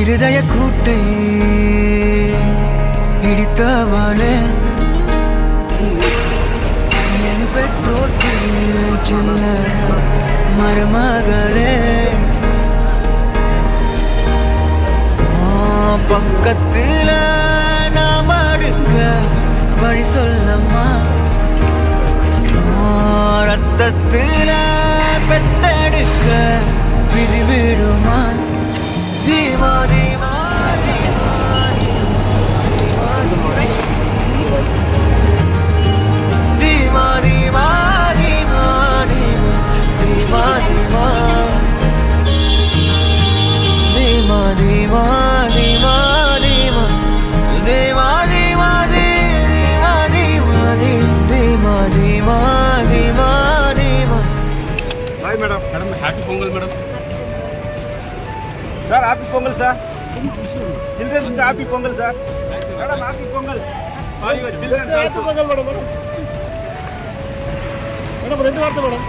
இருதய கூட்டை இடித்தவாளே என் பெற்றோர்க்கு சின்ன மருமகளே பக்கத்துல நாம் அடுக்க வழி சொல்லம்மா ரத்தத்துல பெத்தெடுக்க விதி விடுமா தீமா தீமா தீமா தீமா தீமா தீமா தீமா தீமா தீமா தீமா தீமா தீமா தீமா தீமா தீமா தீமா. Hi madam. Madam, happy Pongal madam. Sir, happy Pongal sir. Children's happy Pongal sir. Madam, happy Pongal. For your children also. Happy Pongal madam. Madam, rendu vaartha madam.